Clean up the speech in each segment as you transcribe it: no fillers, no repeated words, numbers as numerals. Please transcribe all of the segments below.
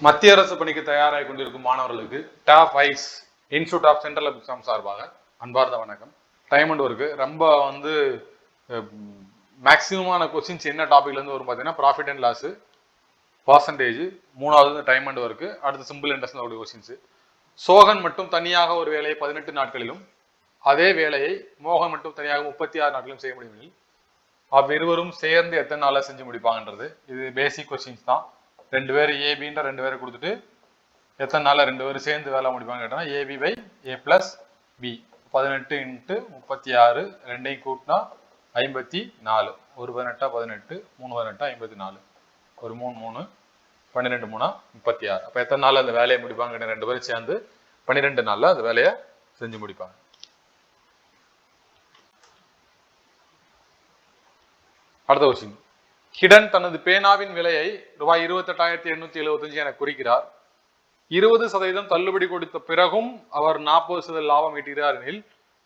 மத்திய அரசு பணிக்கு தயாராகி கொண்டிருக்கும் மாணவர்களுக்கு டாப் ஐஸ் இன்ஸ்டியூட் ஆஃப் சென்ட்ரல் எக்ஸாம் சார்பாக அன்பார்ந்த வணக்கம். டைம் அண்ட் ஒர்க்கு ரொம்ப மேக்சிமமான கொஸ்டின்ஸ் என்ன டாபிக்ல இருந்து வரும் பார்த்தீங்கன்னா ப்ராஃபிட் அண்ட் லாஸ், பர்சன்டேஜ், மூணாவது டைம் அண்ட் ஒர்க்கு, அடுத்து சிம்பிள் இன்ட்ரெஸ்ட் கொஸ்டின்ஸ். சோகன் மட்டும் தனியாக ஒரு வேலையை 18 நாட்களிலும் அதே வேலையை மோகன் மட்டும் தனியாக 36 நாட்களிலும் செய்ய முடியும். அவ்விருவரும் சேர்ந்து எத்தனை நாள செஞ்சு முடிப்பாங்கன்றது இது பேசிக் கொஸ்டின்ஸ் தான். ரெண்டு பேர் ஏபின்ற ரெண்டு பேரை கொடுத்துட்டு எத்தனை நாள்ல ரெண்டு பேரும் சேர்ந்து வேலை முடிப்பாங்க கேட்டா A B by A plus B 18 into 36 ரெண்டையும் கூட்டினா 54. ஒரு 18 18 3 18 54 ஒரு 3 3 12 3 36. அப்ப எத்தனை நாள் அந்த வேலையை முடிப்பாங்க? ரெண்டு பேரும் சேர்ந்து 12 நாள்ல அந்த வேலையை செஞ்சு முடிப்பாங்க. அடுத்த கொஸ்டின். ஹிடன் தனது பேனாவின் விலையை ரூபாய் 28,875 என குறிக்கிறார். 20% தள்ளுபடி கொடுத்த பிறகும் அவர் 40% லாபம் ஈட்டுகிறார் எனில்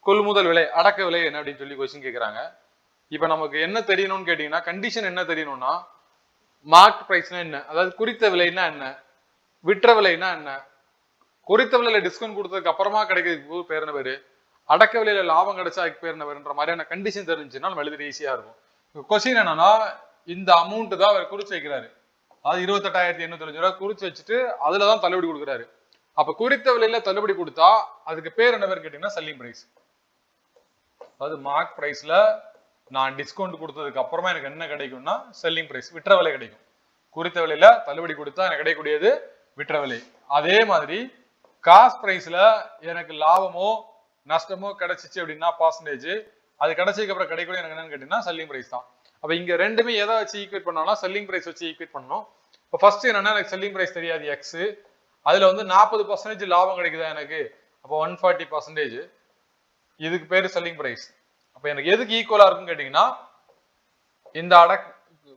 கொள்முதல் விலை அடக்க விலை என்ன அப்படின்னு சொல்லி கொஸ்டின் கேட்கிறாங்க. இப்ப நமக்கு என்ன தெரியணும்னு கேட்டீங்கன்னா, கண்டிஷன் என்ன தெரியணும்னா, மார்க் பிரைஸ்னா என்ன, அதாவது குறித்த விலைன்னா என்ன, விற்ற விலைன்னா என்ன, குறித்த விலையில டிஸ்கவுண்ட் கொடுத்ததுக்கு அப்புறமா கிடைக்கிறதுக்கு பேர் என்ன பேரு, அடக்க விலையில லாபம் கிடைச்சா அதுக்கு பேர் என்ன பேருன்ற மாதிரியான கண்டிஷன் தெரிஞ்சுன்னா நம்ம எழுதுறது ஈஸியா இருக்கும். கொஸ்டின் என்னன்னா, இந்த அமௌண்ட் தான் அவர் குறிச்சு வைக்கிறாரு. அது 28,875 ரூபாய் குறிச்சு வச்சுட்டு அதுலதான் தள்ளுபடி கொடுக்குறாரு. அப்ப குறித்த விலையில தள்ளுபடி கொடுத்தா அதுக்கு பேர் என்ன பேர் கேட்டீங்கன்னா செல்லிங் பிரைஸ். அதாவது மார்க் பிரைஸ்ல நான் டிஸ்கவுண்ட் கொடுத்ததுக்கு அப்புறமா எனக்கு என்ன கிடைக்கும்னா செல்லிங் பிரைஸ், விற்ற விலை கிடைக்கும். குறித்த விலையில தள்ளுபடி கொடுத்தா எனக்கு கிடைக்கக்கூடியது விற்ற விலை. அதே மாதிரி காஸ்ட் பிரைஸ்ல எனக்கு லாபமோ நஷ்டமோ கிடைச்சிச்சு அப்படின்னா பர்சன்டேஜ், அது கிடைச்சதுக்கு அப்புறம் கிடைக்கக்கூடிய எனக்கு என்னன்னு கேட்டீங்கன்னா செல்லிங் பிரைஸ் தான். அப்ப இங்க ரெண்டுமே எதை வச்சு ஈக்குவேட் பண்ணோம்னா செல்லிங் பிரைஸ் வச்சு ஈக்குவேட் பண்ணணும். இப்போ ஃபர்ஸ்ட் என்னன்னா, எனக்கு செல்லிங் பிரைஸ் தெரியாது எக்ஸ், அதுல 40% லாபம் கிடைக்குதா எனக்கு, அப்போ 140%, இதுக்கு பேரு செல்லிங் பிரைஸ். அப்ப எனக்கு எதுக்கு ஈக்குவலா இருக்குன்னு கேட்டீங்கன்னா, இந்த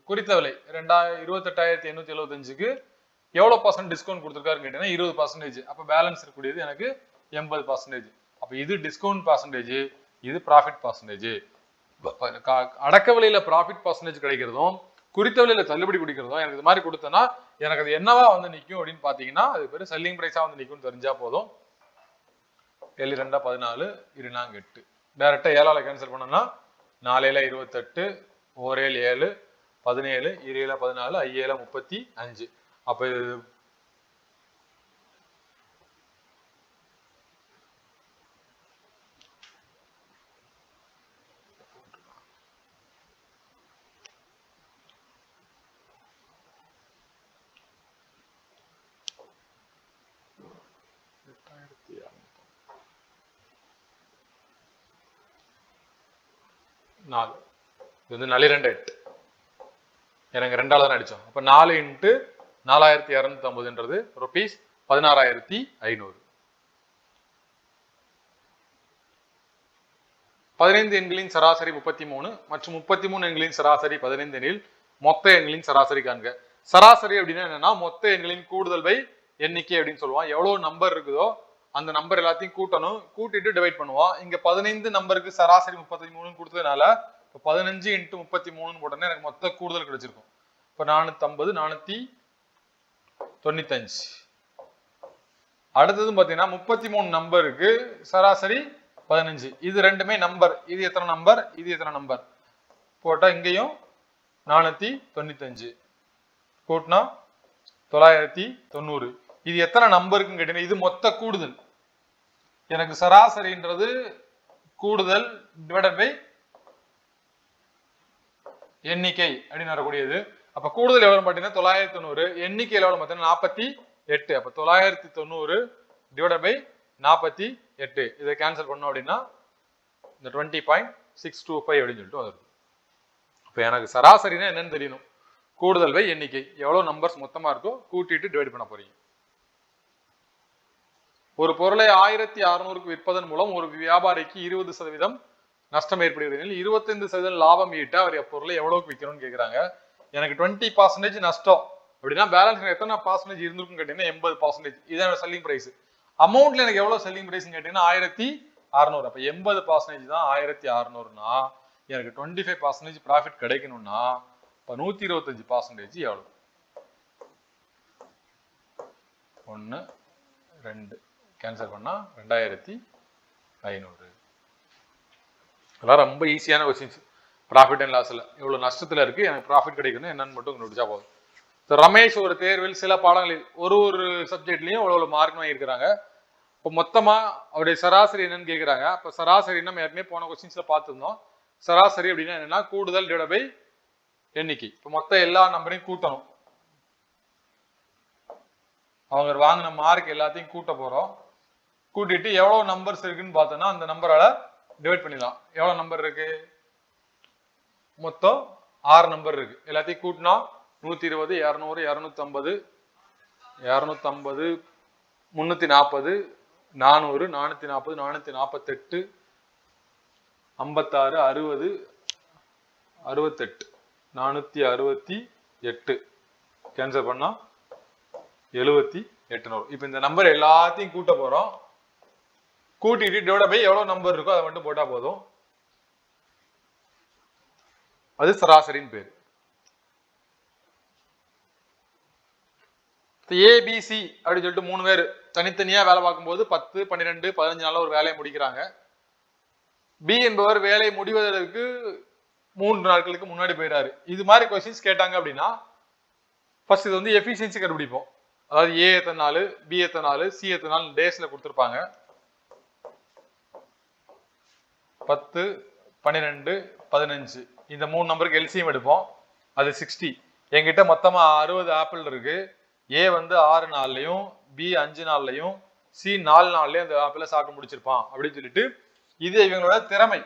குறித்த விலை 28,875க்கு எவ்வளவு பர்சன்ட் டிஸ்கவுண்ட் கொடுத்துருக்காருன்னு கேட்டீங்கன்னா 20%. அப்ப பேலன்ஸ் இருக்கக்கூடியது எனக்கு 80%. அப்ப இது டிஸ்கவுண்ட் பர்சன்டேஜ், இது ப்ராஃபிட் பர்சன்டேஜ். அடக்க விலையில ப்ராஃபிட் பர்சன்டேஜ் கிடைக்கிறதும் குறித்த விலையில தள்ளுபடி குடிக்கிறதும் எனக்கு இது மாதிரி கொடுத்தனா எனக்கு அது என்னவா நிற்கும் அப்படின்னு பாத்தீங்கன்னா, அது பேரு செல்லிங் பிரைஸா நிற்கும் தெரிஞ்சா போதும். 7 2 14 2 8 டைரக்டா 7ஆல கேன்சல் பண்ணோம்னா 4 7 28 1 7 17 2 14 5 35. அப்ப இது 4 2 8 எனக்கு 2ஆல தான் அடிச்சோம். அப்ப 4 இன்ட்டு 4250 ரூபீஸ் 16,500. 15 எண்களின் சராசரி 33 மற்றும் 33 எண்களின் சராசரி 15 எனில் மொத்த எண்களின் சராசரி காண்க. சராசரி அப்படின்னா என்னன்னா, மொத்த எண்களின் கூடுதல் பை எண்ணிக்கை அப்படின்னு சொல்லுவான். எவ்வளவு நம்பர் இருக்குதோ அந்த நம்பர் எல்லாத்தையும் கூட்டணும், கூட்டிட்டு டிவைட் பண்ணுவான். இங்க 15 நம்பருக்கு சராசரி 33 கொடுத்ததுனால 15 இன்ட்டு 33 போட்டோன்னா எனக்கு மொத்த கூடுதல் கிடைச்சிருக்கும். இப்ப 450 495. அடுத்தது பாத்தீங்கன்னா 33 நம்பருக்கு சராசரி 15. இது ரெண்டுமே நம்பர், இது எத்தனை நம்பர், இது எத்தனை நம்பர் போட்டா இங்கேயும் 495 கூட்டினா 990. இது எத்தனை நம்பருக்குன்னு கேட்டீங்கன்னா இது மொத்த கூடுதல். எனக்கு சராசரின்றது கூடுதல் டிவைடட் பை எண்ணிக்கை அப்படின்னு வரக்கூடியது. அப்ப கூடுதல் எவ்வளவு பாத்தீங்கன்னா 990, எண்ணிக்கையில் எவ்வளவு பார்த்தீங்கன்னா 48. அப்ப 990 டிவைடட் பை 48. இதை கேன்சல் பண்ணோம் அப்படின்னா இந்த 20.625 அப்படின்னு சொல்லிட்டு வருது. இப்ப எனக்கு சராசரினா என்னன்னு தெரியணும், கூடுதல் பை எண்ணிக்கை, எவ்வளவு நம்பர்ஸ் மொத்தமா இருக்கோ கூட்டிட்டு டிவைட் பண்ண போறீங்க. ஒரு பொருளை 1600க்கு விற்பதன் மூலம் ஒரு வியாபாரிக்கு 20% நஷ்டம் ஏற்படுகிறது. 25% லாபம் ஈட்ட அவர் பொருளை எவ்வளவுக்கு விற்கணும்னு கேட்கிறாங்க. எனக்கு 20% நஷ்டம் அப்படின்னா பேலன்ஸ் எத்தனை பர்சன்டேஜ் இருந்திருக்கும் கேட்டீங்கன்னா 80%. இதான் செல்லிங் பிரைஸ். அமௌண்ட்ல எனக்கு எவ்வளவு செல்லிங் பிரைஸ் கேட்டீங்கன்னா 1600. அப்ப 80% தான் 1600னா எனக்கு 25% ப்ராஃபிட் கிடைக்கணும்னா இப்ப 125% எவ்வளவு? 1 2 கேன்சல் பண்ணா 2500. அதெல்லாம் ரொம்ப ஈஸியான கொஸ்டின்ஸ். ப்ராஃபிட் அண்ட் லாஸ்ல இவ்வளவு நஷ்டத்துல இருக்கு, எனக்கு ப்ராஃபிட் கிடைக்கணும் என்னன்னு மட்டும் கண்டுபிடிச்சா போதும். ரமேஷ் ஒரு தேர்வில் சில பாடங்களில் ஒரு சப்ஜெக்ட்லயும் எவ்வளவு மார்க் வாங்கியிருக்கிறாங்க. இப்போ மொத்தமா அவருடைய சராசரி என்னன்னு கேட்கிறாங்க. அப்ப சராசரி நம்ம ஏற்கனவே போன கொஸ்டின்ஸ்ல பார்த்துருந்தோம். சராசரி அப்படின்னா என்னன்னா கூடுதல் டிவைட் பை எண்ணிக்கை. இப்போ மொத்த எல்லா நம்பரையும் கூட்டணும். அவங்க வாங்கின மார்க் எல்லாத்தையும் கூட்ட போறோம். கூட்டிட்டு எவ்வளவு நம்பர்ஸ் இருக்குன்னு பார்த்தோம்னா அந்த நம்பரால டிவைட் பண்ணிடலாம். எவ்வளவு நம்பர் இருக்கு? மொத்தம் 6 நம்பர் இருக்கு. எல்லாத்தையும் கூட்டினா 120 200 250 250 340 400 440 448 56 60 68 468 கேன்சல் பண்ணா 7800. இப்ப இந்த நம்பர் எல்லாத்தையும் கூட்ட போறோம். கூட்டிட்டு டிவைட் பை எவ்வளவு நம்பர் இருக்கோ அதை மட்டும் போட்டா போதும். அது சராசரின் பேர். ஏபிசி அப்படின்னு சொல்லிட்டு 3 பேர் தனித்தனியா வேலை பார்க்கும்போது 10 12 15 நாள்ல ஒரு வேலையை முடிக்கிறாங்க. பி என்பவர் வேலை முடிவதற்கு 3 நாட்களுக்கு முன்னாடி போயிடாரு. இது மாதிரி கொஸ்டின்ஸ் கேட்டாங்க அப்படின்னா ஃபர்ஸ்ட் இது வந்து எஃபிஷியன்சி கண்டுபிடிப்போம். அதாவது ஏ எத்தனை நாள், பி எத்தனை நாள், சி எத்தனை நாள் டேஸ்ல கொடுத்துருப்பாங்க. 10 12 15 இந்த 3 நம்பருக்கு எல்சிஎம் எடுப்போம். அது 60. என்கிட்ட மொத்தமா 60 ஆப்பிள் இருக்கு. ஏ வந்து 6 நாள்லயும், பி 5 நாள்லயும், சி 4 நாள்லயும் அந்த ஆப்பிள சாப்பிட்டு முடிச்சிருப்பான் அப்படின்னு சொல்லிட்டு இது இவங்களோட திறமை,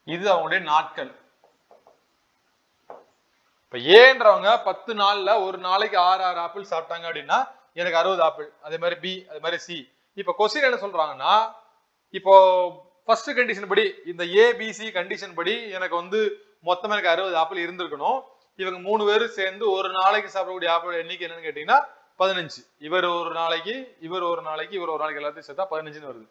இது அவங்களுடைய நாட்கள். இப்ப ஏன்றவங்க 10 நாள்ல ஒரு நாளைக்கு 6 ஆப்பிள் சாப்பிட்டாங்க அப்படின்னா எனக்கு 60 ஆப்பிள். அதே மாதிரி பி, அதே மாதிரி சி. இப்ப கொஸ்டின் என்ன சொல்றாங்கன்னா, இப்போ ஃபர்ஸ்ட் கண்டிஷன் படி இந்த ஏபிசி கண்டிஷன் படி எனக்கு வந்து மொத்தமா எனக்கு 60 ஆப்பிள் இருந்திருக்கணும். இவங்க 3 பேரும் சேர்ந்து ஒரு நாளைக்கு சாப்பிடக்கூடிய ஆப்பிள் எண்ணிக்கை என்னன்னு கேட்டீங்கன்னா 15. இவர் ஒரு நாளைக்கு, இவர் ஒரு நாளைக்கு, இவர் ஒரு நாளைக்கு எல்லாத்தையும் சேர்த்தா 15 வருது.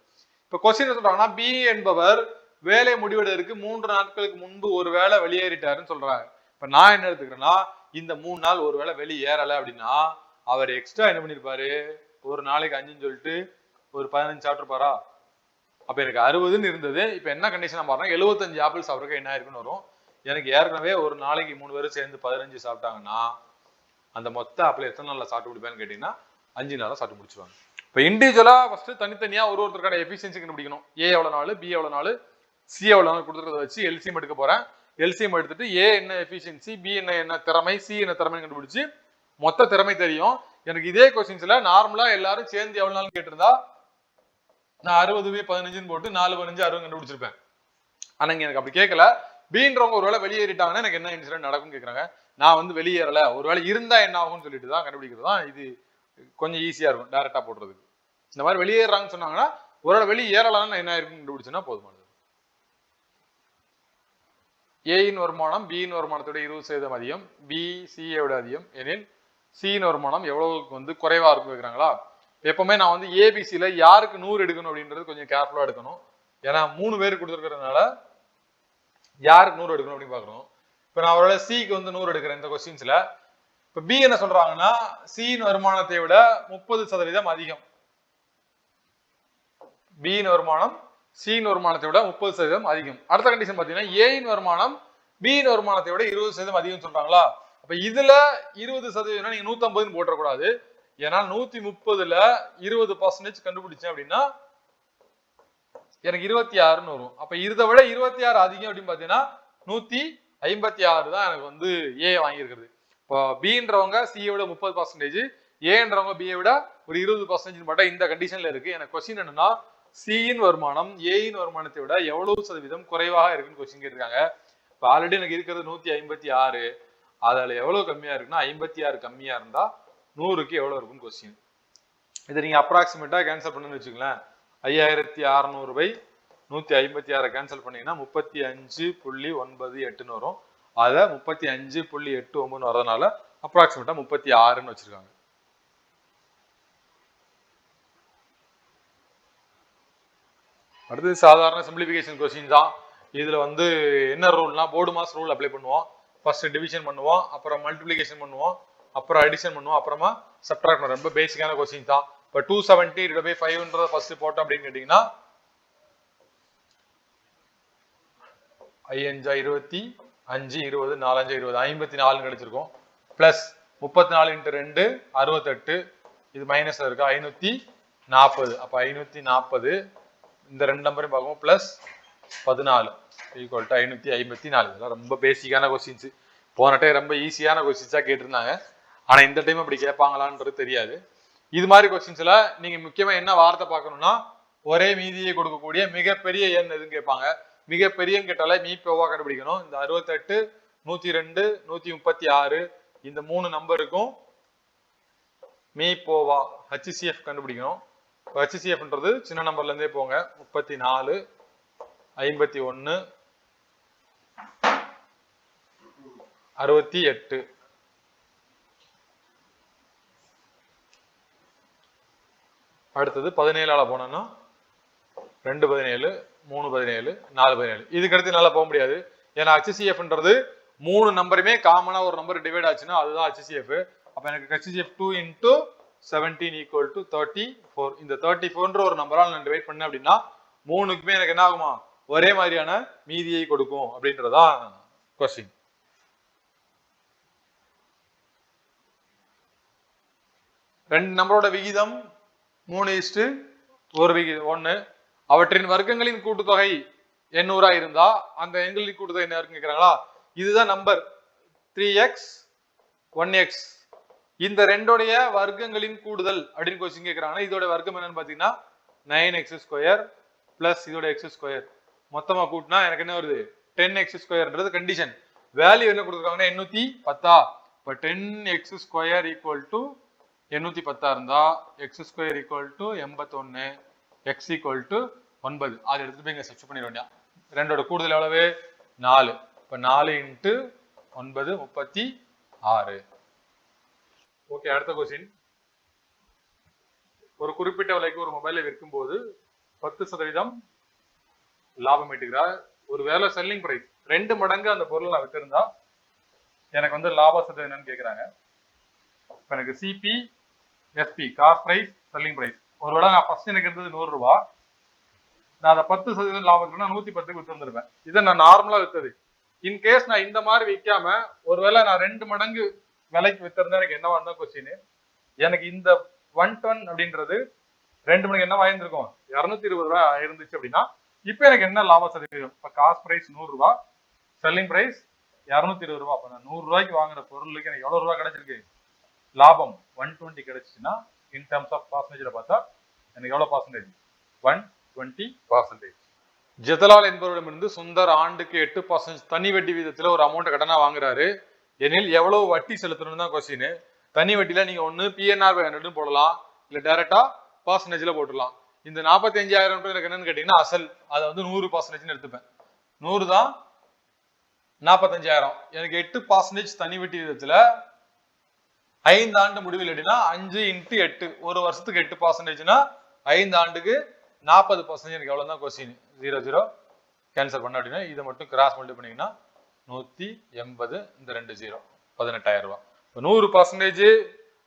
இப்ப கொஸ்டின் சொல்றாங்கன்னா பி என்பவர் வேலை முடிவதற்கு 3 நாட்களுக்கு முன்பு ஒரு வேளை வெளியேறிட்டாருன்னு சொல்றாங்க. இப்ப நான் என்ன எடுத்துக்கிறேன்னா, இந்த 3 நாள் ஒரு வேளை வெளியேறல அப்படின்னா அவர் எக்ஸ்ட்ரா என்ன பண்ணிருப்பாரு, ஒரு நாளைக்கு 5ன்னு சொல்லிட்டு ஒரு 15 சாப்பிட்டுருப்பாரா? அப்ப எனக்கு 60ன்னு இருந்தது. இப்ப என்ன கண்டிஷனா மாறினா 75 ஆப்பிள் சாப்பிட்றதுக்கு என்ன இருக்குன்னு வரும். எனக்கு ஏற்கனவே ஒரு நாளைக்கு 3 பேரும் சேர்ந்து 15 சாப்பிட்டாங்கன்னா அந்த மொத்த ஆப்பிள் எத்தனை நாள்ல சாப்பிட்டு முடிப்பேன்னு கேட்டீங்கன்னா 5 நாள்ல சாப்பிட்டு முடிச்சுவாங்க. இப்ப இண்டிவிஜுவலா ஃபர்ஸ்ட் தனித்தனியா ஒருத்தருக்கான எஃபிஷியன்சி கண்டுபிடிக்கணும். ஏ எவ்வளவு நாள், பி எவ்வளவு நாள், சி எவ்வளவு நாள் கொடுத்துறத வச்சு எல்சிஎம் எடுக்க போறேன். எல்சிஎம் எடுத்துட்டு ஏ என்ன எஃபிஷியன்சி, பி என்ன திறமை, சி என்ன திறமை கண்டுபிடிச்சு மொத்த திறமை தெரியும். எனக்கு இதே கொஸ்டின்ஸ்ல நார்மலா எல்லாரும் சேர்ந்து எவ்வளவு நாள் கேட்டிருந்தா நான் 60 15 போட்டு 4 15 60 கண்டுபிடிச்சிருப்பேன். ஆனா எனக்கு அப்படி கேட்கல. பீன்றவங்க ஒருவேளை வெளியேறிட்டாங்கன்னா எனக்கு என்ன இன்சிடென்ட் நடக்கும்னு கேட்கறாங்க. நான் வந்து வெளியேறல, ஒருவேளை இருந்தா என்ன ஆகும்னு சொல்லிட்டு தான் கண்டுபிடிக்கிறது தான் இது கொஞ்சம் ஈஸியா இருக்கும் டைரக்டா போடுறதுக்கு. இந்த மாதிரி வெளியேறாங்கன்னு சொன்னாங்கன்னா ஒருவேளை வெளியேறலாம்னு என்ன இருக்குன்னு கண்டுபிடிச்சுன்னா போதுமானது. ஏயின் வருமானம் பியின் வருமானத்தோட 20% அதிகம், பி சியோட அதிகம் எனில் சியின் வருமானம் எவ்வளவுக்கு வந்து குறைவா இருக்கும் கேட்கிறாங்களா? எப்பவுமே நான் வந்து ஏபிசியில யாருக்கு 100 எடுக்கணும் அப்படின்றது கொஞ்சம் கேர்ஃபுல்லா எடுக்கணும். ஏன்னா 3 பேர் கொடுத்துருக்கிறதுனால யாருக்கு 100 எடுக்கணும் அப்படின்னு பாக்குறோம். இப்ப நான் அவரோட சிக்கு வந்து 100 எடுக்கிறேன் இந்த கொஸ்டின்ஸ்ல. இப்ப பி என்ன சொல்றாங்கன்னா சியின் வருமானத்தை விட 30% அதிகம். பியின் வருமானம் சியின் வருமானத்தை விட 30% அதிகம். அடுத்த கண்டிஷன் பாத்தீங்கன்னா ஏயின் வருமானம் பியின் வருமானத்தை விட 20% அதிகம் சொல்றாங்களா? அப்ப இதுல 20% நீங்க 150 போட்டக்கூடாது. ஏன்னா 130ல 20% கண்டுபிடிச்சேன் அப்படின்னா எனக்கு 26ன்னு வரும். அப்ப இதை விட 26 அதிகம் அப்படின்னு பாத்தீங்கன்னா 156 தான் எனக்கு வந்து ஏ வாங்கியிருக்கிறது. இப்போ பின்றவங்க சியை விட 30%, ஏன்றவங்க பியை விட ஒரு 20% மட்டும் இந்த கண்டிஷன்ல இருக்கு. எனக்கு கொஸ்டின் என்னன்னா சியின் வருமானம் ஏயின் வருமானத்தை விட எவ்வளவு சதவீதம் குறைவாக இருக்குன்னு கொஸ்டின் கேட்டிருக்காங்க. இப்போ ஆல்ரெடி எனக்கு இருக்கிறது 156, அதுல எவ்வளவு கம்மியா இருக்குன்னா 56 கம்மியா இருந்தா 100க்கு எவ்வளவு இருக்குன்னு கொஸ்டின். இதை நீங்க அப்ராக்சிமேட்டா கேன்சல் பண்ணுன்னு வச்சுக்கலாம். 5600 156 கேன்சல் பண்ணீங்கன்னா 35.98 வரும். அதை 35.89 வரதுனால அப்ராக்சிமேட்டா 36ன்னு வச்சிருக்காங்க. அடுத்தது சாதாரண சிம்பிளிஃபிகேஷன் கொஸ்டின் தான். இதுல வந்து என்ன ரூல்னா போர்டு மாஸ் ரூல் அப்ளை பண்ணுவோம். ஃபர்ஸ்ட் டிவிஷன் பண்ணுவோம், அப்புறம் மல்டிப்ளிகேஷன் பண்ணுவோம், அப்புறம் அடிஷன் பண்ணுவோம், அப்புறமா சப்ட்ராக்ட் பண்ணுவோம். ரொம்ப பேசிக்கான கொஸ்டின் தான். இப்போ 270 / 5 ஃபர்ஸ்ட் போட்டோம் அப்படின்னு கேட்டீங்கன்னா 5 25 20 4 20 54 கிடைச்சிருக்கும். பிளஸ் 34 × 2 68, இது மைனஸ்ல இருக்கு 540. அப்ப 540 இந்த ரெண்டு நம்பரையும் பார்க்கும் பிளஸ் 14 ஈக்குவல் டு 554. இதெல்லாம் ரொம்ப பேசிக்கான கொஸ்டின்ஸ். போன டைம் ரொம்ப ஈஸியான கொஸ்டின்ஸா கேட்டிருந்தாங்க. ஆனா இந்த டைம் அப்படி கேட்பாங்களான்றது தெரியாது. இது மாதிரி கொஸ்டின்ஸ்ல நீங்க முக்கியமா என்ன வார்த்தை பார்க்கணும்னா, ஒரே மீதியை கொடுக்கக்கூடிய மிகப்பெரிய எண் எதுன்னு கேட்பாங்க. மிகப்பெரிய கேட்டால மீபோவா கண்டுபிடிக்கணும். இந்த 68, 102, 136 இந்த 3 நம்பருக்கும் மீபோவா ஹச்சிசிஎஃப் கண்டுபிடிக்கணும். ஹச்சிசிஎஃப்ன்றது சின்ன நம்பர்ல இருந்தே போங்க. 34, 51, 68. அடுத்தது 17ஆல போனோம்னா 2 17, 3 17, 4 17. இதுக்கு அடுத்து நல்லா போக முடியாது. ஏன்னா ஹச்சிசிஎஃப்ன்றது 3 நம்பருமே காமனா ஒரு நம்பர் டிவைட் ஆச்சுன்னா அதுதான் ஹச்சிசிஎஃப். அப்ப எனக்கு ஹச்சிசிஎஃப் 2 × 17 = 34. இந்த 34ன்ற ஒரு நம்பரால் நான் டிவைட் பண்ணேன் அப்படின்னா 3க்குமே எனக்கு என்ன ஆகுமா, ஒரே மாதிரியான மீதியை கொடுக்கும் அப்படின்றதான் கொஸ்டின். ரெண்டு நம்பரோட விகிதம் 3:1 விகிதம். அவற்றின் வர்க்கங்களின் கூட்டுத்தொகை 800 இருந்தா அந்த எண்களின் கூட்டுத்தொகை என்ன இருக்குன்னு கேக்குறாங்களா? இதுதான் நம்பர் 3x 1x. இந்த ரெண்டோடைய வர்க்கங்களின் கூடுதல் அப்படின்னு கொஸ்டின் கேட்கறாங்கன்னா இதோட வர்க்கம் என்னன்னு பாத்தீங்கன்னா 9x² பிளஸ் இதோட x². மொத்தமா கூட்டினா எனக்கு என்ன வருது, 10x²ன்றது கண்டிஷன். வேல்யூ என்ன கொடுத்துருக்காங்கன்னா 810. இப்ப 10x² = 810 இருந்தா x² = 81, x = 9. அது எடுத்து போய் இங்க சப்ஸ்டிட்யூட் பண்ணிட வேண்டிய. ரெண்டோட கூடுதல் எவ்வளவு 4. இப்ப 4 × 9 36. ஓகே, அடுத்த கொஸ்டின். ஒரு குறிப்பிட்ட விலைக்கு ஒரு மொபைலை விற்கும் போது 10% லாபம் ஈட்டுகிறார். ஒருவேளை செல்லிங் பிரைஸ் 2 மடங்கு அந்த பொருளை நான் வித்திருந்தா எனக்கு லாப சதவீதம் என்னன்னு கேட்கிறாங்க. இப்ப எனக்கு CP SP cost price selling price. ஒருவேளை நான் ஃபர்ஸ்ட் எனக்கு இருந்தது 100 ரூபாய், நான் அதை 10% லாபம் 110க்கு வித்திருந்திருப்பேன். இதை நான் நார்மலா வித்தது. இன்கேஸ் நான் இந்த மாதிரி விற்காம ஒருவேளை நான் 2 மடங்கு விலைக்கு வித்திருந்தா எனக்கு என்னவா இருந்தா கொஸ்டின், எனக்கு இந்த 110 அப்படின்றது 2 மடங்கு என்ன வாங்கியிருக்கும் 220 ரூபாய் இருந்துச்சு அப்படின்னா இப்ப எனக்கு என்ன லாப சதவீதம்? இப்ப காஸ்ட் பிரைஸ் 100 ரூபாய், செல்லிங் பிரைஸ் 220 ரூபாய். அப்ப நான் 100 ரூபாய்க்கு வாங்குற பொருளுக்கு எனக்கு எவ்வளவு ரூபாய் கிடைச்சிருக்கு, லாபம் 120 கிடைச்சிச்சுன்னா இன் டர்ம்ஸ் ஆஃப் பர்சன்டேஜ்ல பார்த்தா எனக்கு எவ்வளவு பர்சன்டேஜ், 120%. ஜெதலால் என்பவரிடமிருந்து சுந்தர் ஆண்டுக்கு 8% தனி வட்டி வீதத்துல ஒரு அமௌண்ட் கடனா வாங்குறாரு எனில் எவ்வளவு வட்டி செலுத்தணும்னு தான் கொஸ்டின். தனி வட்டியில நீங்க ஒண்ணு PNR/100 போடலாம், இல்ல டைரக்டா பர்சன்டேஜ்ல போட்டுடலாம். இந்த 45,000 எனக்கு என்னன்னு கேட்டீங்கன்னா அசல், அதை 100% எடுத்துப்பேன். 100 தான் 45,000. எனக்கு 8% தனி வட்டி விதத்துல 5 ஆண்டு முடிவில் எப்படின்னா 5 × 8, ஒரு வருஷத்துக்கு 8%னா 5 ஆண்டுக்கு 40%. எனக்கு எவ்வளவு தான் கொஸ்டின். 0 0 கேன்சல் பண்ண அப்படின்னா இதை மட்டும் கிராஸ் மல்டி பண்ணீங்கன்னா 180, இந்த 2 0 18,000 ரூபாய். 100%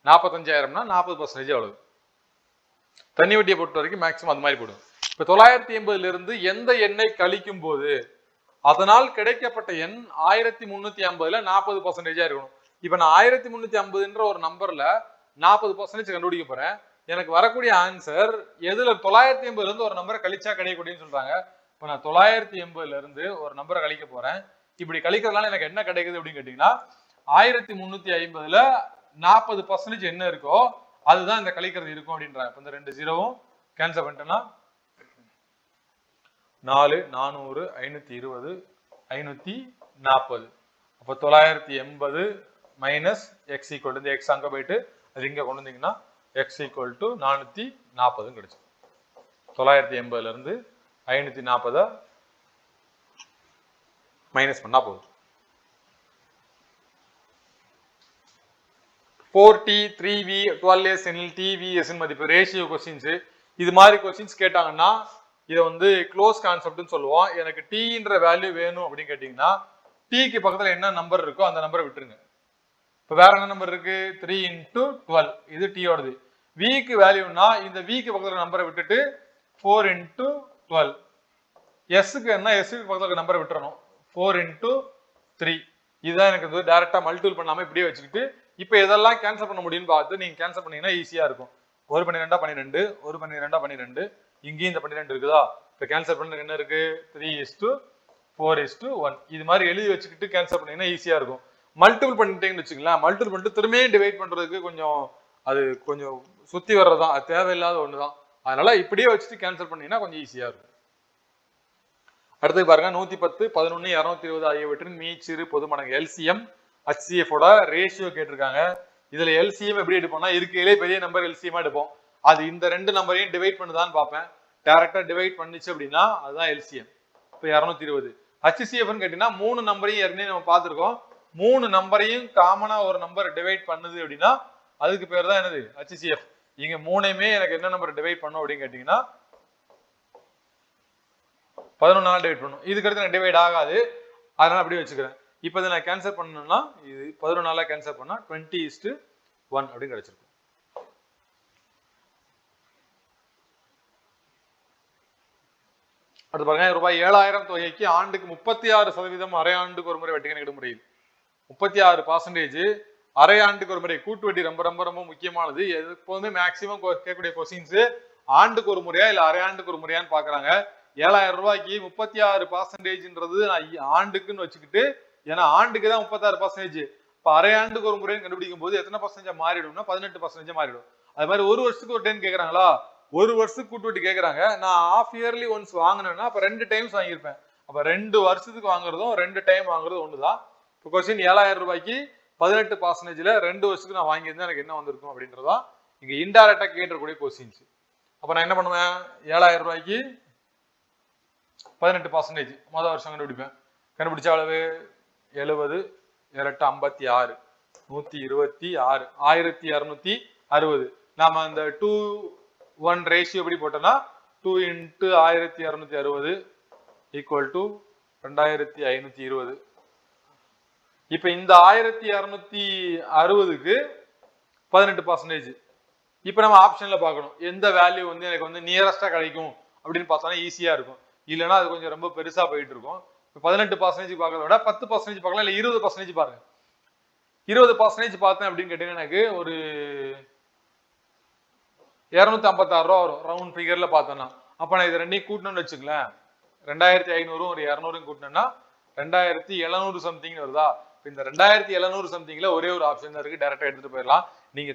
45,000னா 40% எவ்வளவு? தனி வட்டியை பொறுத்த வரைக்கும் மேக்சிமம் அது மாதிரி போடும். இப்ப 980 இருந்து எந்த எண்ணை கழிக்கும் போது அதனால் கிடைக்கப்பட்ட எண் 1350ல 40% இருக்கணும். இப்ப நான் 1350ன்ற ஒரு நம்பர்ல 40% கண்டுபிடிக்க போறேன். எனக்கு வரக்கூடிய ஆன்சர் எதுல 980 இருந்து ஒரு நம்பரை கழிச்சா கிடைக்கக்கூடியன்னு சொல்றாங்க. இப்ப நான் 980 இருந்து ஒரு நம்பரை கழிக்க போறேன். இப்படி கழிக்கிறதுனால எனக்கு என்ன கிடைக்குது அப்படின்னு கேட்டீங்கன்னா 1350ல 40% என்ன இருக்கோ அதுதான் இந்த கழிக்கிறது இருக்கும் அப்படின்றாங்க. இப்ப இந்த 2 0வும் கேன்சல் பண்ணிட்டேன்னா 4 400 520 540. அப்ப 980 minus x equal to x அங்க போயிட்டு அது இங்க கொண்டு வந்தீங்கன்னா x ஈக்குவல் டு 440 கிடைச்சு. 980ல இருந்து 540 மைனஸ் பண்ணா போதும். 4t 3v 12s tvs மதிப்பு ரேஷியோ கொஸ்டின்ஸ். இது மாதிரி கொஸ்டின்ஸ் கேட்டாங்கன்னா இதை க்ளோஸ் கான்செப்ட்னு சொல்லுவோம். எனக்கு t ன்ற வேல்யூ வேணும் அப்படின்னு கேட்டீங்கன்னா t க்கு பக்கத்துல என்ன நம்பர் இருக்கோ அந்த நம்பரை விட்டுருங்க. இப்போ வேற என்ன நம்பர் இருக்கு 3 × 12 இது t ஓடது விக்கு வேல்யூனா இந்த விக்கு பக்கத்துல நம்பரை விட்டுட்டு 4 × 12 எஸ்க்கு என்ன எஸ்க்கு பக்கத்துல நம்பரை விட்டுறணும் 4 × 3 இதுதான் எனக்கு டைரக்டா மல்டிபிள் பண்ணாம இப்படியே வச்சுக்கிட்டு இப்போ இதெல்லாம் கேன்சல் பண்ண முடியும்னு பார்த்து நீங்க கேன்சல் பண்ணீங்கன்னா ஈஸியா இருக்கும் 1 12 12 1 12 12 இங்கேயும் இந்த 12 இருக்குதா இப்போ கேன்சல் பண்ணுறதுக்கு என்ன இருக்கு 3:4:1 இது மாதிரி எழுதி வச்சுக்கிட்டு கேன்சல் பண்ணீங்கன்னா ஈஸியா இருக்கும் மல்டிபிள் பண்ணிட்டீங்கன்னு வச்சுக்கலாம் மல்டிபிள் பண்ணிட்டு திரும்பியும் டிவைட் பண்றதுக்கு கொஞ்சம் அது கொஞ்சம் சுத்தி வர்றதுதான் அது தேவையில்லாத ஒண்ணுதான் அதனால இப்படியே வச்சுட்டு கேன்சல் பண்ணீங்கன்னா கொஞ்சம் ஈஸியா இருக்கும் அடுத்து பாருங்க 110 11 220 ஆகியவற்றின் மீச்சிறு பொது மடங்கு எல்சிஎம் HCF ஓட ரேஷியோ கேட்டிருக்காங்க இதுல எல்சிஎம் எப்படி எடுப்போம்னா இருக்கையிலே பெரிய நம்பர் எல்சிஎம் எடுப்போம் அது இந்த ரெண்டு நம்பரையும் டிவைட் பண்ணுதான்னு பார்ப்பேன் டைரக்டா டிவைட் பண்ணிச்சு அப்படின்னா அதுதான் எல்சிஎம் இப்போ 220 HCFன்னு கேட்டீங்கன்னா 3 நம்பரையும் ஏற்கனவே நம்ம பார்த்துருக்கோம் 3 நம்பரையும் காமனா ஒரு நம்பர் டிவைட் பண்ணுது அப்படின்னா அதுக்கு பேர் தான் என்னது HCF இங்க 3யுமே எனக்கு என்ன நம்பர் டிவைட் பண்ணும் அப்படின்னு கேட்டீங்கன்னா 11 டிவைட் பண்ணும் இதுக்கு அடுத்து நான் டிவைட் ஆகாது அதனால அப்படியே வச்சுக்கிறேன் இப்போ இதை நான் கேன்சல் பண்ணணும்னா இது 11 கேன்சல் பண்ணா 20:1 அப்படின்னு கிடைச்சிருக்கும் அடுத்து பாருங்க ரூபாய் 7000 தொகைக்கு ஆண்டுக்கு 36% அரை ஆண்டுக்கு ஒரு முறை வட்டி கணக்கிடும் முறையில் 36% அரை ஆண்டுக்கு ஒரு முறை கூட்டு வட்டி ரொம்ப ரொம்ப ரொம்ப முக்கியமானது எப்போதுமே மேக்சிமம் கேட்கக்கூடிய கொஸ்டின்ஸ் ஆண்டுக்கு ஒரு முறையா இல்ல அரை ஆண்டுக்கு ஒரு முறையான்னு பாக்குறாங்க 7000 ரூபாய்க்கு 36%ன்றது நான் ஆண்டுக்குன்னு வச்சுக்கிட்டு ஏன்னா ஆண்டுக்கு தான் 36% இப்ப அரை ஆண்டுக்கு ஒரு முறைன்னு கண்டுபிடிக்கும் போது எத்தனை பர்சன்டேஜ் மாறிடும்னா 18% மாறிடும் அது மாதிரி ஒரு வருஷத்துக்கு ஒரு டைம் கேட்கறாங்களா ஒரு வருஷத்துக்கு கூட்டு வட்டி கேட்கறாங்க நான் half yearly ஒன்ஸ் வாங்கினேன்னா அப்ப 2 டைம்ஸ் வாங்கியிருப்பேன் அப்ப 2 வருஷத்துக்கு வாங்குறதும் 2 டைம் வாங்குறதும் ஒண்ணுதான் இப்போ கொஸ்டின் 7000 ரூபாய்க்கு 18%ல 2 வருஷத்துக்கு நான் வாங்கியிருந்தா எனக்கு என்ன வந்திருக்கும் அப்படின்றதா இங்க இன்டைரக்டா கேட்டக்கூடிய கொஸ்டின்ஸ் அப்ப நான் என்ன பண்ணுவேன் 7000 ரூபாய்க்கு 18% முதல் வருஷம் கண்டுபிடிப்பேன் கண்டுபிடிச்ச அளவு 70 8 56 126 1260 நாம அந்த 2:1 ரேஷியோ எப்படி போட்டோம்னா 2 × 1260 ஈக்குவல் டு 2520 இப்ப இந்த 1260க்கு 18% இப்ப நம்ம ஆப்ஷன்ல பார்க்கணும் எந்த வேல்யூ வந்து எனக்கு வந்து நியரஸ்டா கிடைக்கும் அப்படின்னு பார்த்தோம்னா ஈஸியா இருக்கும் இல்லைன்னா அது கொஞ்சம் ரொம்ப பெருசா போயிட்டு இருக்கும் 18% பார்க்கறத விட 10% பார்க்கலாம் இல்ல 20% பாருங்க 20% பார்த்தேன் அப்படின்னு கேட்டீங்கன்னா எனக்கு ஒரு 256 ரூபா வரும் ரவுண்ட் ஃபிகர்ல பார்த்தோம்னா அப்ப நான் இது ரெண்டையும் கூட்டணும்னு வச்சுக்கலாம் 2500 ஒரு 200 கூட்டினேன்னா 2700 சம்திங் வருதா இந்த 2700 சம்திங்ல ஒரே ஒரு ஆப்ஷன் இருக்கு டைரக்டா எடுத்துட்டு போயிடலாம் நீங்க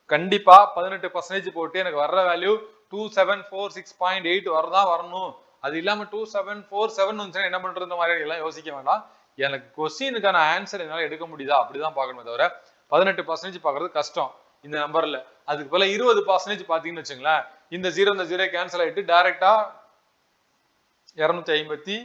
கண்டிப்பா 18% போட்டு எனக்கு வர்ற வேல்யூ 2746.8 வரணும் அது இல்லாம 2747 வந்துச்சுன்னா என்ன பண்றது மாதிரி எல்லாம் யோசிக்க வேண்டாம் எனக்கு கொஸ்டினுக்கான ஆன்சர் என்னால எடுக்க முடியுதா அப்படிதான் பார்க்கணுமே தவிர 18% பாக்குறது கஷ்டம் இந்த நம்பர்ல அதுக்கு போல 20% பாத்தீங்கன்னு வச்சுங்களேன் இந்த 0 கேன்சல் ஆயிட்டு டைரக்டா 252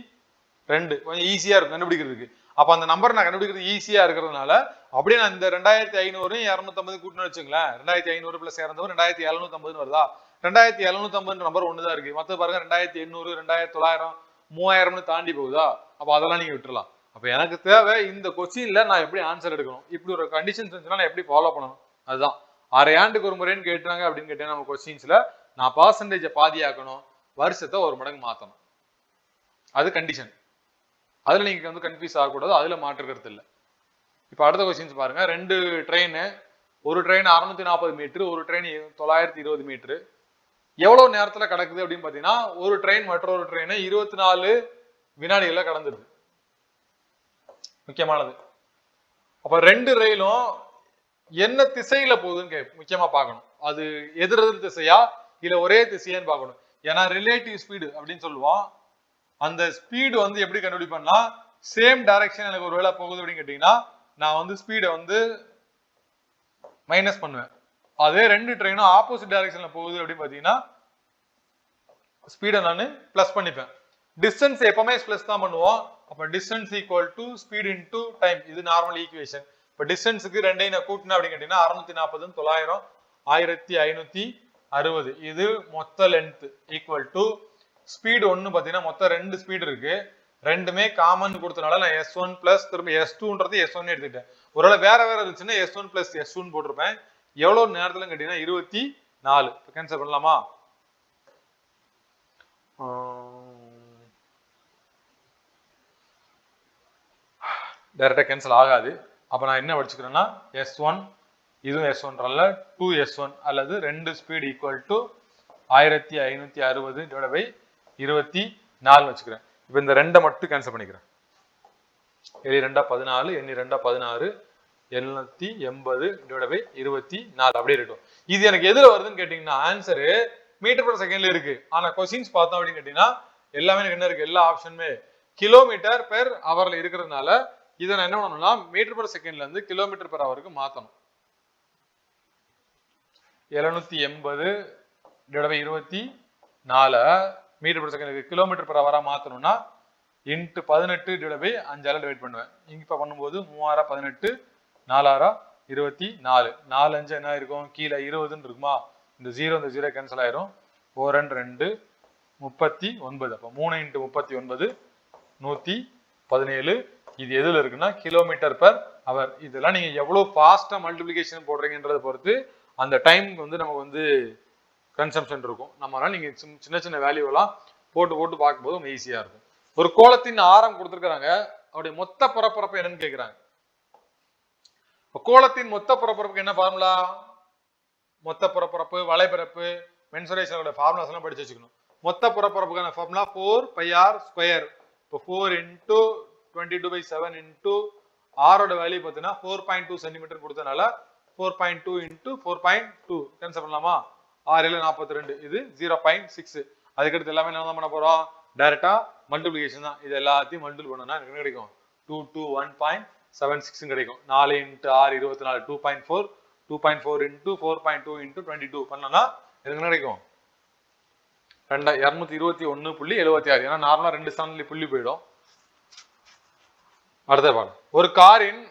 கொஞ்சம் ஈஸியா இருக்கும் கண்டுபிடிக்கிறதுக்கு அப்ப அந்த நம்பர் நான் கண்டுபிடிக்கிறது ஈஸியா இருக்கிறதுனால அப்படியே நான் இந்த 2500 250 கூட்டணும் வச்சுங்களேன் 2500 பிளஸ் 200 2750 வருதா 2750 நம்பர் ஒண்ணுதான் இருக்கு மத்த பாருங்க 2800 2900 3000 தாண்டி போகுதா அப்ப அதெல்லாம் நீங்க விட்டுறலாம் அப்ப எனக்கு தேவை இந்த கொஸ்டின்ல நான் எப்படி ஆன்சர் எடுக்கணும் இப்படி ஒரு கண்டிஷன்ஸ் இருந்துச்சுன்னா நான் எப்படி ஃபாலோ பண்ணணும் அதுதான் அரை ஆண்டுக்கு ஒரு முறைன்னு கேட்டாங்க அப்படின்னு கேட்டேன் நம்ம கொஸ்டின்ஸ்ல நான் பர்சன்டேஜை பாதியாக்கணும் வருஷத்தை ஒரு மடங்கு மாத்தணும் அது கண்டிஷன் அதுல நீங்க வந்து கன்ஃபியூஸ் ஆகக்கூடாது அதுல மாற்றுக்கிறது இல்லை இப்ப அடுத்த கொஸ்டின்ஸ் பாருங்க 2 ட்ரெயின் ஒரு ட்ரெயின் 640 மீட்டர் ஒரு ட்ரெயின் 920 மீட்டர் எவ்வளவு நேரத்துல கடக்குது அப்படின்னு பாத்தீங்கன்னா ஒரு ட்ரெயின் மற்றொரு ட்ரெயினை 24 வினாடிகள்ல கடந்துருது முக்கியமானது அப்ப 2 ரயிலும் என்ன திசையில போகுதுன்னு முக்கியமா பார்க்கணும் அது எதிரெதிர் திசையா இல்ல ஒரே திசையான்னு பார்க்கணும் ஏன்னா ரிலேட்டிவ் ஸ்பீடு அப்படின்னு சொல்லுவோம் அந்த ஸ்பீடு வந்து எப்படி கண்டுபிடிப்பேன்னா சேம் டைரக்ஷன் எனக்கு ஒரு வேளை போகுது அப்படின்னு கேட்டீங்கன்னா நான் வந்து ஸ்பீடை வந்து மைனஸ் பண்ணுவேன் அதே 2 ட்ரெயினும் ஆப்போசிட் டைரக்ஷன்ல போகுது அப்படின்னு பாத்தீங்கன்னா ஸ்பீடை நான் பிளஸ் பண்ணிப்பேன் டிஸ்டன்ஸ் எப்பவுமே பிளஸ் தான் பண்ணுவோம் அப்ப distance equal to speed into time இது நார்மல் ஈக்குவேஷன் இப்ப டிஸ்டன்ஸுக்கு ரெண்டையும் நான் கூட்டினேன் அப்படின்னு கேட்டீங்கன்னா 640 900 1560 இது மொத்த லென்த் ஈக்குவல் டு ஸ்பீடு ஒன்னு பாத்தீங்கன்னா மொத்தம் 2 ஸ்பீடு இருக்கு ரெண்டுமே காமன் கொடுத்தனால நான் S1 பிளஸ் திரும்ப S2ன்றது S1 எடுத்துக்கிட்டேன். ஒருவேளை வேற வேற இருந்துச்சுன்னா S1 பிளஸ் S2 போட்டிருப்பேன். எவ்வளவு நேரத்துல கேட்டீங்கன்னா 24. கேன்சல் பண்ணலாமா? டைரக்டா கேன்சல் ஆகாது. அப்ப நான் என்ன வச்சுக்கிறேன்னா S1 இதுவும் S1 2S1 அல்லது 2 speed equal to 1560 divide by 24 வச்சுக்கிறேன். இப்ப இந்த ரெண்டை மட்டும் கேன்சல் பண்ணிக்கிறேன். 7 2 14 எண்ணி 2 16 780 டிவைட் பை 24 அப்படியே இருக்கும். இது எனக்கு எதுல வருதுன்னு கேட்டீங்கன்னா ஆன்சரு மீட்டர் பர் செகண்ட்ல இருக்கு. ஆனா கொஸ்டின்ஸ் பார்த்தோம் அப்படின்னு கேட்டீங்கன்னா எல்லாமே எனக்கு என்ன இருக்கு, எல்லா ஆப்ஷனுமே கிலோமீட்டர் பெர் ஹவர்ல இருக்கிறதுனால இதை நான் என்ன பண்ணணும்னா மீட்டர் பர் செகண்ட்ல இருந்து கிலோமீட்டர் பெர் ஹவருக்கு மாத்தணும். 780 divide by 24 metre per second kilometre per ஹவரா மாத்தணும்னா இன்ட்டு 18 டிவைட் பை 5ஆல டிவைட் பண்ணுவேன். இங்க பண்ணும்போது 3 18 4 24 4 5 என்ன இருக்கும், கீழே 20ன்னு இருக்குமா, இந்த 0 கேன்சல் ஆயிரும். 4 2 39. அப்ப 3 × 39 117. இது எதுல இருக்குன்னா கிலோமீட்டர் பெர் ஹவர். இதெல்லாம் நீங்க எவ்வளவு ஃபாஸ்டா மல்டிபிளிகேஷன் போடுறீங்கன்றதை பொறுத்து அந்த டைம் வந்து நமக்கு வந்து கன்சம்ஷன் இருக்கும். நம்மளால நீங்க சின்ன சின்ன வேல்யூ எல்லாம் போட்டு போட்டு பார்க்கும்போது ரொம்ப ஈஸியா இருக்கும். ஒரு கோளத்தின் ஆரம் கொடுத்துருக்காங்க, அவருடைய மொத்த புறப்பரப்பு என்னன்னு கேட்கிறாங்க. கோளத்தின் மொத்த புறப்பரப்புக்கு என்ன ஃபார்முலா, மொத்த புறப்பரப்பு வளைபரப்பு மென்சுரேஷனோட ஃபார்முலாஸ் எல்லாம் படிச்சு வச்சுக்கணும். மொத்த புறப்பரப்புக்கான ஃபார்முலா 4πr². இப்போ 4 × 22/7 இன்டூ ஆரோட வேல்யூ பார்த்தீங்கன்னா 4.2 சென்டிமீட்டர் கொடுத்தனால 4.2 × 4.2 கேன்சல் பண்ணலாமா? 6 42. இது 0.6. அதுக்கடுத்து எல்லாமே என்ன பண்ண போறோம், டைரக்டா மல்டிபிளிகேஷன் தான். இது எல்லாத்தையும் மல்டிபிள் பண்ணா எனக்கு கிடைக்கும் 221.76 கிடைக்கும். 4 × 6 24 2.4 2.4 × 4.2 × 22 பண்ணனா எனக்கு கிடைக்கும் 221.76. ஏன்னா நார்மலா 2 ஸ்தானத்துல புள்ளி போயிடும். அடுத்த பாடம், ஒரு காரின்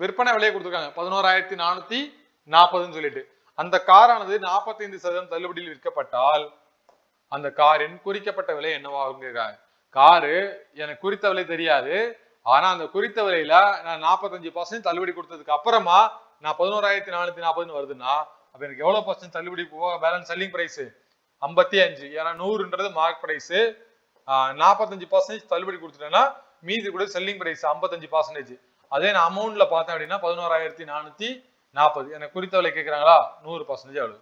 விற்பனை விலையை கொடுத்துருக்காங்க 11,440 சொல்லிட்டு. அந்த காரானது 45% தள்ளுபடியில் விற்கப்பட்டால் அந்த காரின் குறிக்கப்பட்ட விலை என்னவாகும் கேட்காங்க. காரு எனக்கு குறித்த விலை தெரியாது, ஆனா அந்த குறித்த விலையில நான் 45% தள்ளுபடி கொடுத்ததுக்கு அப்புறமா நான் 11,440 வருதுன்னா அப்ப எனக்கு எவ்வளவு பர்சன்ட் தள்ளுபடி போக பேலன்ஸ் செல்லிங் பிரைஸ் 55. ஏன்னா 100ன்றது மார்க் பிரைஸ். 45% தள்ளுபடி கொடுத்துட்டேன்னா மீதி கூட செல்லிங் பிரைஸ் 55%. அதே நான் அமௌண்ட்ல பார்த்தேன் அப்படின்னா 11,440. எனக்கு குறித்த விலை கேட்கிறாங்களா, 100% எவ்வளவு,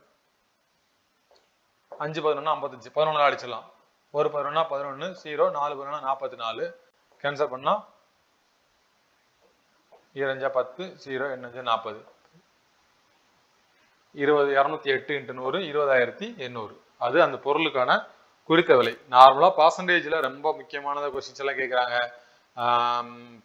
5 11 55 11 அடிச்சிடலாம். 1 11 11 0 4 11 44 கேன்சல் பண்ணா 2 10 0 8 40 20 208 × 100 20,800. அது அந்த பொருளுக்கான குறித்த விலை. நார்மலா பர்சன்டேஜ்ல ரொம்ப முக்கியமானத கொஸ்டின்ஸ் எல்லாம் கேட்கறாங்க.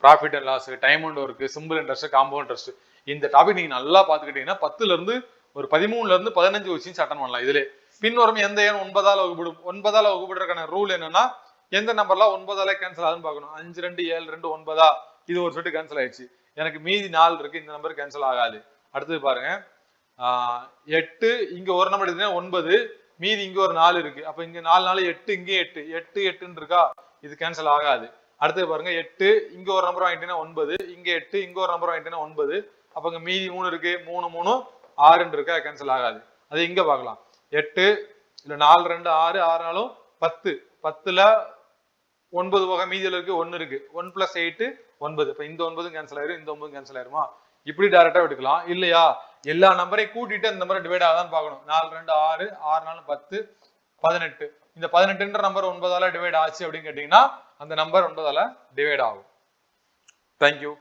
Profit and loss, time and work, simple interest, compound interest. இந்த டாபிக் நீங்க நல்லா பாத்துக்கிட்டீங்கன்னா 10ல இருந்து ஒரு 13ல இருந்து 15 கொஸ்டின்ஸ் அட்டன் பண்ணலாம். இதுல பின்வரும் எந்த எண் 9ஆல் வகுப்படும். 9ஆல் வகுப்படுறதுக்கான ரூல் என்னன்னா எந்த நம்பர்லாம் 9ஆல கேன்சல் ஆகுதுன்னு பார்க்கணும். 5 2 7 2 9. இது ஒரு செட்டு கேன்சல் ஆயிடுச்சு. எனக்கு மீதி 4 இருக்கு, இந்த நம்பர் கேன்சல் ஆகாது. அடுத்தது பாருங்க, 8 இங்க ஒரு நம்பர் எடுத்தீங்கன்னா 9, மீதி இங்க ஒரு 4 இருக்கு. அப்ப இங்க 4 4 8, இங்க 8 8 8ன்னு இருக்கா, இது கேன்சல் ஆகாது. அடுத்தது பாருங்க, 8 இங்க ஒரு நம்பர் வாங்கிட்டீங்கன்னா 9, இங்க 8 இங்க ஒரு நம்பர் வாங்கிட்டீங்கன்னா 9. அப்ப இங்க மீதி 3 இருக்கு, 3 3 6 இருக்கா, கேன்சல் ஆகாது. அது இங்க பார்க்கலாம், 8 இல்ல 4 2 6 6 4 10. 10ல 9 போக மீதியில இருக்கு 1 இருக்கு. 1 + 8 9. இப்ப இந்த 9 கேன்சல் ஆயிரும், இந்த 9 கேன்சல் ஆயிருமா? இப்படி டைரக்டா எடுக்கலாம். இல்லையா எல்லா நம்பரையும் கூட்டிட்டு அந்த நம்பரை டிவைட் ஆகாதான் பார்க்கணும். 4 2 6 6 4 10 18. இந்த 18ன்ற நம்பர் 9ஆல டிவைட் ஆச்சு அப்படின்னு கேட்டீங்கன்னா அந்த நம்பர் 9ஆல டிவைட் ஆகும். தேங்க்யூ.